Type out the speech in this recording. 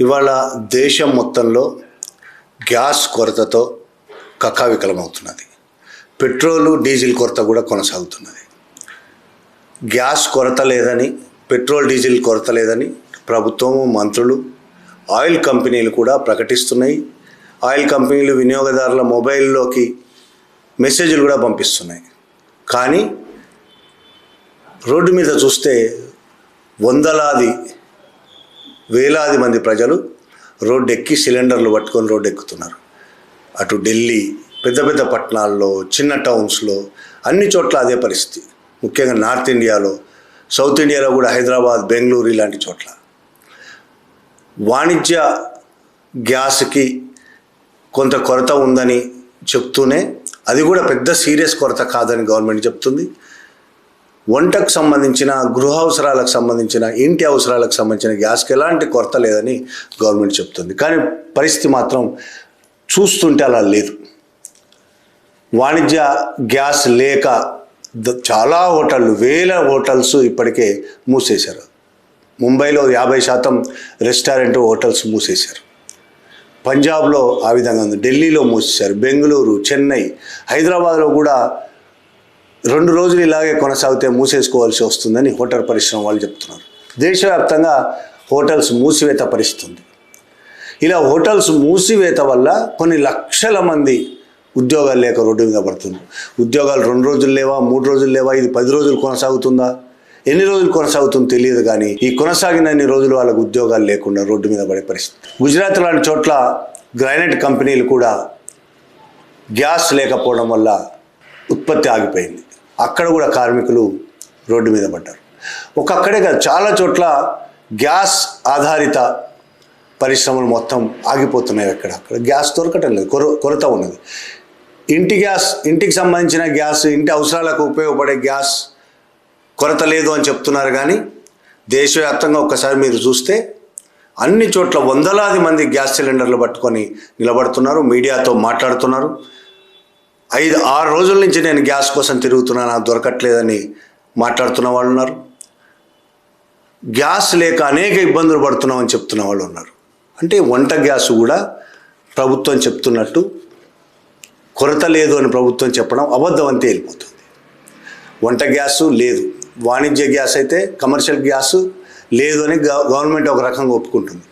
ఇవాళ దేశం మొత్తంలో గ్యాస్ కొరతతో కకావికలమవుతున్నది. పెట్రోలు డీజిల్ కొరత కూడా కొనసాగుతున్నది. గ్యాస్ కొరత లేదని, పెట్రోల్ డీజిల్ కొరత లేదని ప్రభుత్వము, మంత్రులు, ఆయిల్ కంపెనీలు కూడా ప్రకటిస్తున్నాయి. ఆయిల్ కంపెనీలు వినియోగదారుల మొబైల్లోకి మెసేజ్లు కూడా పంపిస్తున్నాయి. కానీ రోడ్డు మీద చూస్తే వందలాది వేలాది మంది ప్రజలు రోడ్డు ఎక్కి సిలిండర్లు పట్టుకొని రోడ్డు ఎక్కుతున్నారు. అటు ఢిల్లీ, పెద్ద పెద్ద పట్టణాల్లో, చిన్న టౌన్స్లో అన్ని చోట్ల అదే పరిస్థితి. ముఖ్యంగా నార్త్ ఇండియాలో, సౌత్ ఇండియాలో కూడా హైదరాబాద్, బెంగళూరు ఇలాంటి చోట్ల వాణిజ్య గ్యాస్కి కొంత కొరత ఉందని చెప్తూనే అది కూడా పెద్ద సీరియస్ కొరత కాదని గవర్నమెంట్ చెప్తుంది. వంటకు సంబంధించిన, గృహ అవసరాలకు సంబంధించిన, ఇంటి అవసరాలకు సంబంధించిన గ్యాస్కి ఎలాంటి కొరత లేదని గవర్నమెంట్ చెప్తుంది. కానీ పరిస్థితి మాత్రం చూస్తుంటే అలా లేదు. వాణిజ్య గ్యాస్ లేక చాలా హోటళ్ళు, వేల హోటల్స్ ఇప్పటికే మూసేశారు. ముంబైలో 50% రెస్టారెంట్, హోటల్స్ మూసేశారు. పంజాబ్లో ఆ విధంగా ఉంది, ఢిల్లీలో మూసేశారు, బెంగళూరు, చెన్నై, హైదరాబాద్లో కూడా 2 రోజులు ఇలాగే కొనసాగితే మూసేసుకోవాల్సి వస్తుందని హోటల్ పరిశ్రమ వాళ్ళు చెప్తున్నారు. దేశవ్యాప్తంగా హోటల్స్ మూసివేత పరిస్థితి ఉంది. ఇలా హోటల్స్ మూసివేత వల్ల కొన్ని లక్షల మంది ఉద్యోగాలు లేక రోడ్డు మీద పడుతున్నారు. ఉద్యోగాలు 2 రోజులు లేవా, 3 రోజులు లేవా, ఇది 10 రోజులు కొనసాగుతుందా, ఎన్ని రోజులు కొనసాగుతుందో తెలియదు. కానీ ఈ కొనసాగినన్ని రోజులు వాళ్ళకు ఉద్యోగాలు లేకుండా రోడ్డు మీద పడే పరిస్థితి. గుజరాత్ లాంటి చోట్ల గ్రానైట్ కంపెనీలు కూడా గ్యాస్ లేకపోవడం వల్ల ఉత్పత్తి ఆగిపోయింది. అక్కడ కూడా కార్మికులు రోడ్డు మీద పడ్డారు. అక్కడే కాదు, చాలా చోట్ల గ్యాస్ ఆధారిత పరిశ్రమలు మొత్తం ఆగిపోతున్నాయి. అక్కడ గ్యాస్ దొరకటం లేదు, కొరత ఉన్నది. ఇంటికి సంబంధించిన గ్యాస్, ఇంటి అవసరాలకు ఉపయోగపడే గ్యాస్ కొరత లేదు అని చెప్తున్నారు. కానీ దేశవ్యాప్తంగా ఒక్కసారి మీరు చూస్తే అన్ని చోట్ల వందలాది మంది గ్యాస్ సిలిండర్లు పట్టుకొని నిలబడుతున్నారు, మీడియాతో మాట్లాడుతున్నారు. 5-6 రోజుల నుంచి నేను గ్యాస్ కోసం తిరుగుతున్నాను, నాకు దొరకట్లేదని మాట్లాడుతున్న వాళ్ళు ఉన్నారు. గ్యాస్ లేక అనేక ఇబ్బందులు పడుతున్నామని చెప్తున్న వాళ్ళు ఉన్నారు. అంటే వంట గ్యాస్ కూడా ప్రభుత్వం చెప్తున్నట్టు కొరత లేదు అని ప్రభుత్వం చెప్పడం అబద్ధం అంతే వెళ్ళిపోతుంది. వంట గ్యాసు లేదు, వాణిజ్య గ్యాస్ అయితే, కమర్షియల్ గ్యాసు లేదు అని గవర్నమెంట్ ఒక రకంగా ఒప్పుకుంటుంది.